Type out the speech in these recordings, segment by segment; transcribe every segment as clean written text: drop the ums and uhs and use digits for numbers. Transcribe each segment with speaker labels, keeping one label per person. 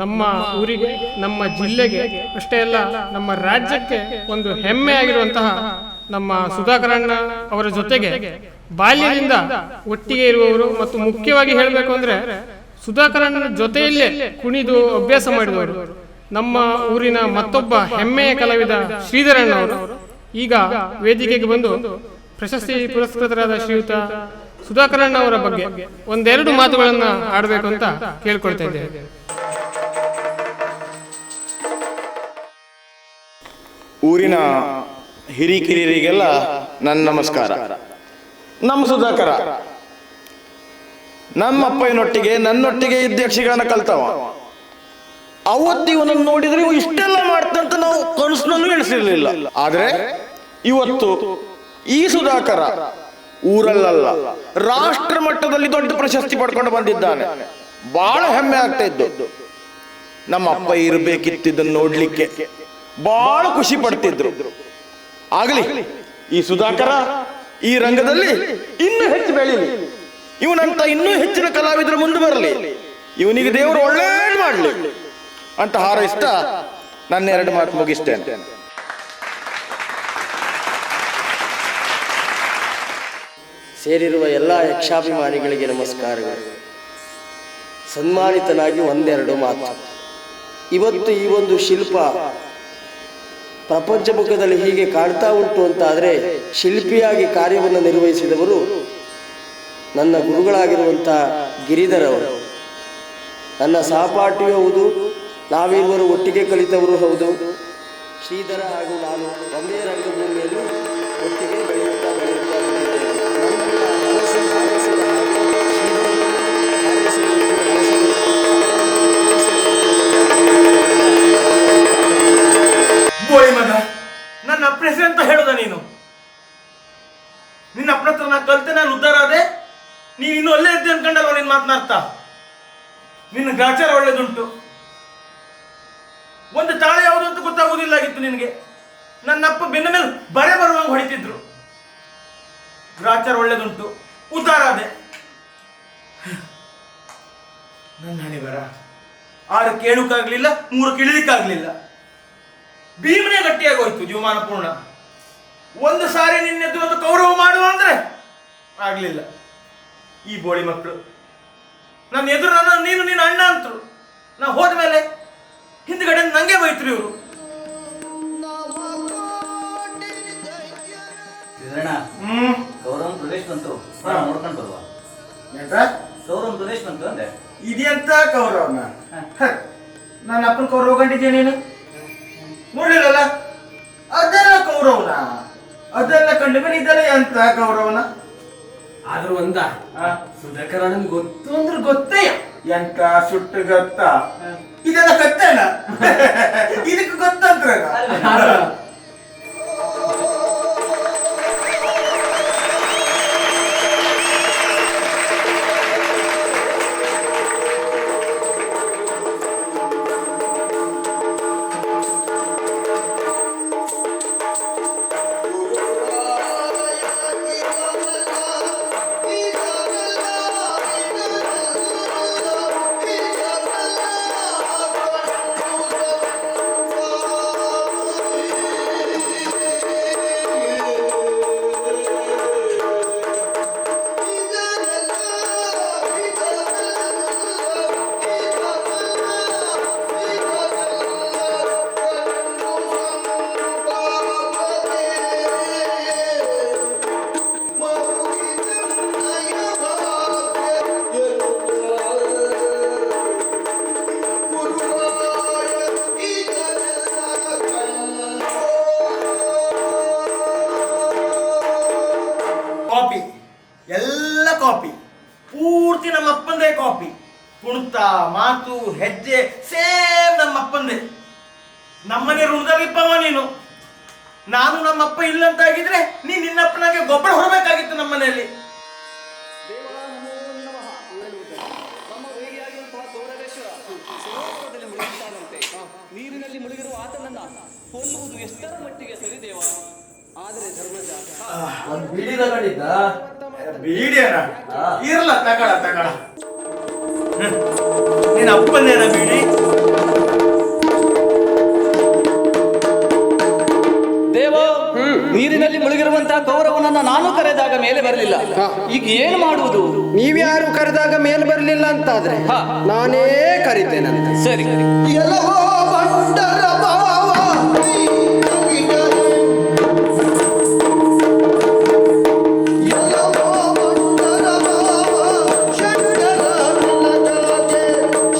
Speaker 1: ನಮ್ಮ ಊರಿಗೆ, ನಮ್ಮ ಜಿಲ್ಲೆಗೆ ಅಷ್ಟೇ ಅಲ್ಲ ನಮ್ಮ ರಾಜ್ಯಕ್ಕೆ ಒಂದು ಹೆಮ್ಮೆ ಆಗಿರುವಂತಹ ನಮ್ಮ ಸುಧಾಕರಣ್ಣ ಅವರ ಜೊತೆಗೆ ಬಾಲ್ಯದಿಂದ ಒಟ್ಟಿಗೆ ಇರುವವರು ಮತ್ತು ಮುಖ್ಯವಾಗಿ ಹೇಳಬೇಕು ಅಂದರೆ ಸುಧಾಕರಣ್ಣನ ಜೊತೆಯಲ್ಲೇ ಕುಣಿದು ಅಭ್ಯಾಸ ಮಾಡಿದವರು ನಮ್ಮ ಊರಿನ ಮತ್ತೊಬ್ಬ ಹೆಮ್ಮೆಯ ಕಲಾವಿದ ಶ್ರೀಧರಣ್ಣ ಅವರು ಈಗ ವೇದಿಕೆಗೆ ಬಂದು ಪ್ರಶಸ್ತಿ ಪುರಸ್ಕೃತರಾದ ಶ್ರೀಯುತ ಸುಧಾಕರಣ್ಣ ಅವರ ಬಗ್ಗೆ ಒಂದೆರಡು ಮಾತುಗಳನ್ನ ಆಡಬೇಕು ಅಂತ ಕೇಳ್ಕೊಳ್ತಾ ಇದ್ದೇವೆ.
Speaker 2: ಊರಿನ ಹಿರಿಕಿರಿಯರಿಗೆಲ್ಲ ನನ್ನ ನಮಸ್ಕಾರ. ನಮ್ಮ ಸುಧಾಕರ ನಮ್ಮಪ್ಪನೊಟ್ಟಿಗೆ ನನ್ನೊಟ್ಟಿಗೆ ಇದ್ದ ಯಕ್ಷಗಾನ ಕಲ್ತವ. ಅವತ್ತು ಇವನನ್ನು ನೋಡಿದ್ರೆ ಇವು ಇಷ್ಟೆಲ್ಲ ಮಾಡ್ತಂತ ನಾವು ಕನಸಿನಲ್ಲೂ ಎಣಿಸಿರ್ಲಿಲ್ಲ. ಆದ್ರೆ ಇವತ್ತು ಈ ಸುಧಾಕರ ಊರಲ್ಲ ರಾಷ್ಟ್ರ ಮಟ್ಟದಲ್ಲಿ ದೊಡ್ಡ ಪ್ರಶಸ್ತಿ ಪಡ್ಕೊಂಡು ಬಂದಿದ್ದಾನೆ. ಬಹಳ ಹೆಮ್ಮೆ ಆಗ್ತಾ ಇದ್ದು. ನಮ್ಮ ಅಪ್ಪ ಇರ್ಬೇಕಿತ್ತಿದ್ದನ್ನು ನೋಡ್ಲಿಕ್ಕೆ ಬಹಳ ಖುಷಿ ಪಡ್ತಿದ್ರು. ಆಗಲಿ ಈ ಸುಧಾಕರ ಈ ರಂಗದಲ್ಲಿ ಇನ್ನೂ ಹೆಚ್ಚು ಬೆಳೀಲಿ, ಇವನಂತ ಇನ್ನೂ ಹೆಚ್ಚಿನ ಕಲಾವಿದರು ಮುಂದೆ ಬರಲಿ, ಇವನಿಗೆ ದೇವರು ಒಳ್ಳೇದು ಮಾಡಲಿ ಅಂತ ಹಾರೈಸ್ತಾ ನನ್ನ ಎರಡು ಮಾತು ಮುಗಿಸ್ತೇನೆ.
Speaker 3: ಸೇರಿರುವ ಎಲ್ಲ ಯಕ್ಷಾಭಿಮಾನಿಗಳಿಗೆ ನಮಸ್ಕಾರಗಳು. ಸನ್ಮಾನಿತನಾಗಿ ಒಂದೆರಡು ಮಾತು. ಇವತ್ತು ಈ ಒಂದು ಶಿಲ್ಪ ಪ್ರಪಂಚ ಮುಖದಲ್ಲಿ ಹೀಗೆ ಕಾಣ್ತಾ ಉಂಟು ಅಂತಾದರೆ ಶಿಲ್ಪಿಯಾಗಿ ಕಾರ್ಯವನ್ನು ನಿರ್ವಹಿಸಿದವರು ನನ್ನ ಗುರುಗಳಾಗಿರುವಂಥ ಗಿರಿಧರವರು. ನನ್ನ ಸಹಪಾಠಿಯೂ ಹೌದು, ನಾವಿರುವರು ಒಟ್ಟಿಗೆ ಕಲಿತವರು ಹೌದು. ಶ್ರೀಧರ ಹಾಗೂ ನಾನು ಒಂದೇ ರಂಗಭೂಮಿಯಲ್ಲಿ ಒಟ್ಟಿಗೆ ಬೆಳೆಯುತ್ತಾ
Speaker 2: ಮಗ, ನನ್ನ ಅಪ್ಪನ ಹೆಸರು ಅಂತ ಹೇಳುದ ನೀನು? ನಿನ್ನ ಅಪ್ಪನ ಹತ್ರ ನಾನು ಕಲಿತೆ, ನಾನು ಉದ್ಧಾರ ಆದೆ, ನೀನು ಇನ್ನೂ ಒಳ್ಳೆ ಇದ್ದೆ ಅನ್ಕೊಂಡಲ್ವ ನೀನು ಮಾತನಾಡ್ತಾ? ನಿನ್ನ ಗ್ರಾಚಾರ ಒಳ್ಳೇದುಂಟು, ಒಂದು ತಾಳೆ ಯಾವುದು ಅಂತ ಗೊತ್ತಾಗುವುದಿಲ್ಲಾಗಿತ್ತು ನಿನಗೆ. ನನ್ನಪ್ಪ ಬೆನ್ನ ಮೇಲೆ ಬರೆ ಬರುವಂಗೆ ಹೊಡಿತಿದ್ರು. ಗ್ರಾಚಾರ ಒಳ್ಳೇದುಂಟು, ಉದ್ಧಾರ ಆದೆ. ನನ್ನ ಹಣೆ ಬರ 6 ಕೇಳಕ್ಕಾಗ್ಲಿಲ್ಲ, 3 ಇಳಿಲಿಕ್ಕಾಗ್ಲಿಲ್ಲ. ಭೀಮನೆ ಗಟ್ಟಿಯಾಗೋಯ್ತು ಜೀವಮಾನ ಪೂರ್ಣ. ಒಂದು ಸಾರಿ ನಿನ್ನೆದ್ದು ಒಂದು ಕೌರವ ಮಾಡುವ ಅಂದ್ರೆ ಆಗ್ಲಿಲ್ಲ. ಈ ಬೋಳಿ ಮಕ್ಕಳು ನನ್ನ ಎದುರು ನೀನು ನಿನ್ನ ಅಣ್ಣ ಅಂತರು. ನಾ ಹೋದ್ಮೇಲೆ ಹಿಂದ್ಗಡೆ ನಂಗೆ ಬೈತ್ರು ಇವರು.
Speaker 4: ಗೌರವ ಪ್ರದೇಶ್ ಬಂತು, ನೋಡ್ಕೊಂಡು ಬರುವ. ಗೌರವ ಪ್ರದೇಶ್ ಬಂತು ಅಂದೆ.
Speaker 2: ಇದೆಂತ ಕೌರವನ? ನನ್ನ ಅಪ್ಪನ ಕೌರವ ಕಂಡಿದ್ಯಾ ನೀನು? ನೋಡ್ಲಿಲ್ಲಲ್ಲ, ಅದೆಲ್ಲ ಕೌರವನ. ಅದೆಲ್ಲ ಕಂಡು ಮೇಲೆ ಇದೆಲ್ಲ ಎಂತ ಕೌರವನ?
Speaker 5: ಆದ್ರೂ ಒಂದ ಸುಧಾಕರಣ್ಣನ್ ಗೊತ್ತು ಅಂದ್ರೆ ಗೊತ್ತೇ.
Speaker 2: ಎಂತ ಸುಟ್ಟು ಗೊತ್ತ? ಇದೆಲ್ಲ ಗೊತ್ತೇನ? ಇದಕ್ಕೆ ಗೊತ್ತಂತ್ರ ಕಾಪಿ, ಎಲ್ಲ ಕಾಪಿ, ಪೂರ್ತಿ ನಮ್ಮ ಅಪ್ಪಂದೇ ಕಾಪಿ. ಕುಣಿತ, ಮಾತು, ಹೆಜ್ಜೆ ಸೇಮ್ ನಮ್ಮ ಅಪ್ಪಂದೇ. ನಮ್ಮನೆ ಋಣದಲ್ಲಿಪ್ಪವ ನೀನು. ನಾನು ನಮ್ಮಪ್ಪ ಇಲ್ಲಂತಾಗಿದ್ರೆ ನೀನು ನಿನ್ನಪ್ಪನಾಗೆ ಗೊಬ್ಬರ ಹೊರಬೇಕಾಗಿತ್ತು ನಮ್ಮ ಮನೆಯಲ್ಲಿ.
Speaker 4: ನೀರಿನಲ್ಲಿ ಮುಳುಗಿರುವ ಆತನನ್ನ ಕೊಲ್ಲುವುದು ಎಷ್ಟರ ಮಟ್ಟಿಗೆ ಸರಿದೇವ? ಆದರೆ ಧರ್ಮಜ
Speaker 5: ಒಂದು ಬೀಡಿ ತಗೊಂಡಿದ್ದ.
Speaker 2: ಬೀಡಿಯನ ಇರ್ಲ ತಗಳ
Speaker 6: ನಿನ್ನ ಅಪ್ಪನೇನ ಬಿಡಿ.
Speaker 4: ದೇವ, ನೀರಿನಲ್ಲಿ ಮುಳುಗಿರುವಂತಹ ಕೌರವನನ್ನ ನಾನು ಕರೆದಾಗ ಮೇಲೆ ಬರಲಿಲ್ಲ. ಈಗ ಏನು ಮಾಡುವುದು?
Speaker 3: ನೀವ್ಯಾರು ಕರೆದಾಗ ಮೇಲೆ ಬರಲಿಲ್ಲ ಅಂತಾದ್ರೆ ನಾನೇ ಕರಿತೇನಂತ.
Speaker 4: ಸರಿ.
Speaker 3: ಎಲ್ಲವೋ ಬಂಡರ ಭಾವ ಎಲ್ಲವೋ ಬಂಡರ ಭಾವ ಷಂಡರ ತಿಲಕಾಗೆ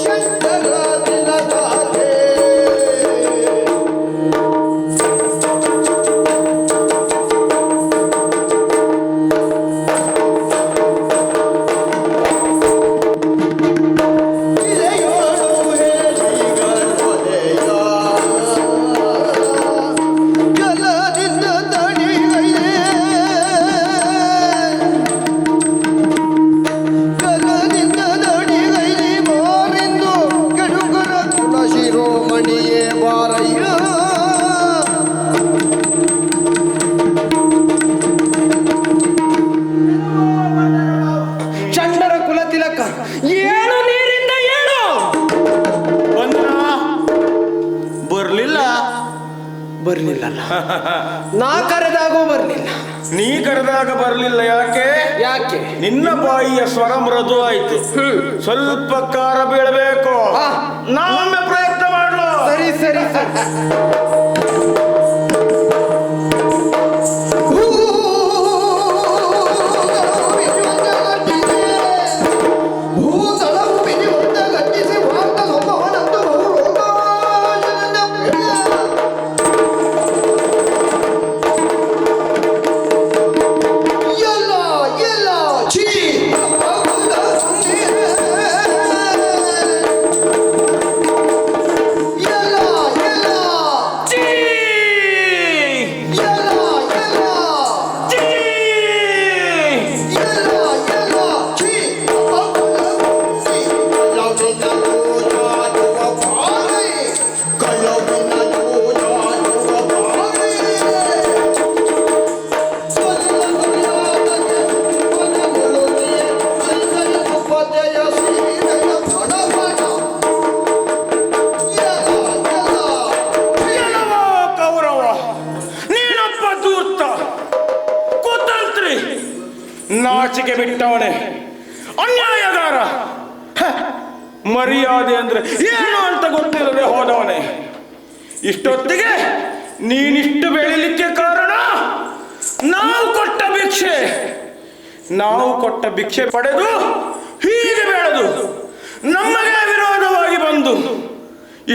Speaker 3: ಷಂಡರ ತಿಲಕಾಗೆ ಚಂಡರ ಕುಲ ತಿಲಕ ಏನು ನೀರಿಂದ ಏನು
Speaker 2: ಬರ್ಲಿಲ್ಲ.
Speaker 3: ಬರ್ಲಿಲ್ಲ. ನಾ ಕರೆದಾಗೂ ಬರ್ಲಿಲ್ಲ.
Speaker 2: ನೀ ಕರೆದಾಗ ಬರ್ಲಿಲ್ಲ. ಯಾಕೆ?
Speaker 3: ಯಾಕೆ?
Speaker 2: ನಿನ್ನ ಬಾಯಿಯ ಸ್ವರ ಮೃದು ಆಯ್ತು. ಸ್ವಲ್ಪ ಖಾರ ಬೀಳಬೇಕು. ನಾವೊಮ್ಮೆ ಪ್ರಯತ್ನ ಮಾಡಲು.
Speaker 3: ಸರಿ ಸರಿ ಸರಿ.
Speaker 2: ನಾಚಿಕೆ ಬಿಟ್ಟವನೇ, ಅನ್ಯಾಯಗಾರ, ಮರ್ಯಾದೆ ಅಂದ್ರೆ ಏನು ಅಂತ ಗೊತ್ತಿಲ್ಲದೆ ಹೋದವನೇ. ಇಷ್ಟೊತ್ತಿಗೆ ನೀನಿಷ್ಟು ಬೆಳಿಲಿಕ್ಕೆ ಕಾರಣ ನಾವು ಕೊಟ್ಟ ಭಿಕ್ಷೆ ಪಡೆದು ಹೀಗೆ ಬೆಳೆದು ನಮಗೆ ವಿರೋಧವಾಗಿ ಬಂದು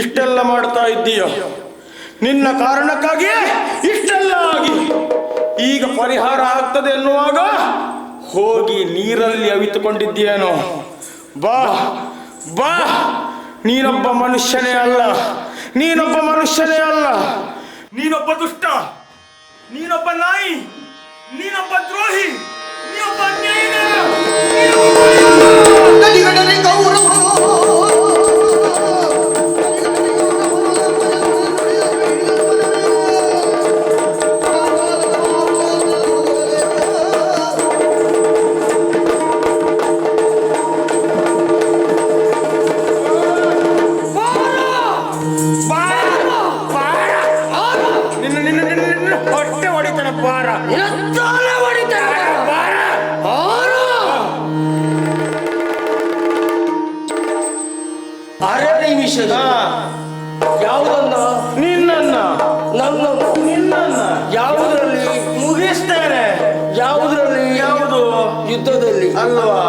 Speaker 2: ಇಷ್ಟೆಲ್ಲ ಮಾಡ್ತಾ ಇದ್ದೀಯೋ. ನಿನ್ನ ಕಾರಣಕ್ಕಾಗಿಯೇ ಇಷ್ಟೆಲ್ಲ ಆಗಿ ಈಗ ಪರಿಹಾರ ಆಗ್ತದೆ ಎನ್ನುವಾಗ ಹೋಗಿ ನೀರಲ್ಲಿ ಅವಿತುಕೊಂಡಿದ್ದೀಯೇನೋ. ಬಾ ಬಾ, ನೀನೊಬ್ಬ ಮನುಷ್ಯನೇ ಅಲ್ಲ, ನೀನೊಬ್ಬ ದುಷ್ಟ, ನೀನೊಬ್ಬ ನಾಯಿ, ನೀನೊಬ್ಬ ದ್ರೋಹಿ, ನೀನೊಬ್ಬ ಅನ್ಯಾಯಗಾರ. ಹೊಟ್ಟೆ ಹೊಡಿತಾನೆ ಬಾರ.
Speaker 3: ಆರನೇ ನಿಮಿಷದ ಯಾವುದನ್ನ?
Speaker 2: ನಿನ್ನನ್ನ.
Speaker 3: ನಿನ್ನನ್ನ ಯಾವುದರಲ್ಲಿ?
Speaker 2: ಮುಗಿಸ್ತೇನೆ.
Speaker 3: ಯಾವುದರಲ್ಲಿ?
Speaker 2: ಯಾವುದು?
Speaker 3: ಯುದ್ಧದಲ್ಲಿ
Speaker 2: ಅಲ್ವಾ?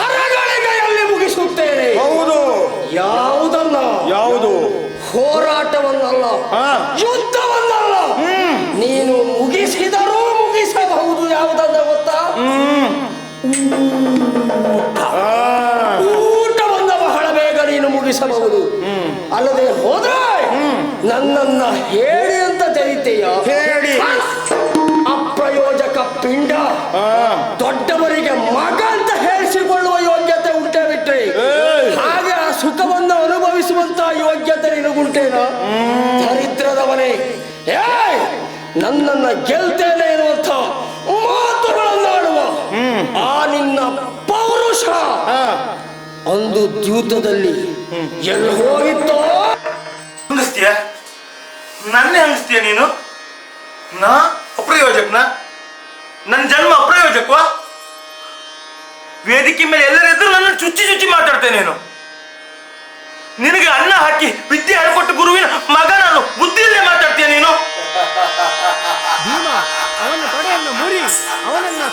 Speaker 3: ಅರಗಳಿಗೆಯಲ್ಲಿ ಮುಗಿಸುತ್ತೇನೆ.
Speaker 2: ಹೌದು.
Speaker 3: ಯಾವುದನ್ನ?
Speaker 2: ಯಾವುದು?
Speaker 3: ಹೋರಾಟವನ್ನಲ್ಲ, ಯುದ್ಧವನ್ನಲ್ಲ. ನೀನು ಮುಗಿಸಿದರೂ ಮುಗಿಸಬಹುದು. ಯಾವುದನ್ನ ಗೊತ್ತಾ? ಊಟವನ್ನ ಬಹಳ ಬೇಗ ನೀನು ಮುಗಿಸಬಹುದು. ಅಲ್ಲದೆ ಹೋದ್ರೆ ನನ್ನನ್ನ ಹೇಳಿ ಅಂತ ತೆರೀತೀಯ.
Speaker 2: ಹೇಳಿ.
Speaker 3: ಅಪ್ರಯೋಜಕ ಪಿಂಡ. ದೊಡ್ಡವರಿಗೆ ಮಗ ಅಂತ ಹೇಳಿಸಿಕೊಳ್ಳುವ ಯೋಗ್ಯತೆ ಉಂಟೆ ಬಿಟ್ರಿ, ಹಾಗೆ ಆ ಸುಖವನ್ನು ಅನುಭವಿಸುವಂತ ಯೋಗ್ಯತೆ ನಿನಗುಂಟೇನ? ದರಿದ್ರದವನೇ, ನನ್ನನ್ನ ಗೆಲ್ತೇನೆ ಎನ್ನುವಂಥ ಮಾತುಗಳನ್ನಾಡುವ ಆ ನಿನ್ನ ಪೌರುಷ ಒಂದು ದ್ಯೂತದಲ್ಲಿ ಎಲ್ಲಿ ಹೋಗಿತ್ತೋ?
Speaker 6: ಹಂಗಸ್ತೀಯ? ನನ್ನೇ ಹಂಗಸ್ತೀಯ ನೀನು? ನಾ ಅಪ್ರಯೋಜಕನ? ನನ್ನ ಜನ್ಮ ಅಪ್ರಯೋಜಕವಾ? ವೇದಿಕೆ ಮೇಲೆ ಎಲ್ಲರೆದ್ರು ನನ್ನ ಚುಚ್ಚಿ ಚುಚ್ಚಿ ಮಾತಾಡ್ತೇನೆ ನೀನು. ನಿನಗೆ ಅನ್ನ ಹಾಕಿ ವಿದ್ಯೆ ಹೇಳ್ಕೊಟ್ಟು ಗುರುವಿನ ಮಗ ನಾನು, ಬುದ್ಧಿ ಇಲ್ಲದೆ ಮಾತಾಡ್ತೀಯ ನೀನು?
Speaker 1: ಭೀಮ ಅವನ ತೊಡೆಯನ್ನು ಮುರಿ ಅವನನ್ನ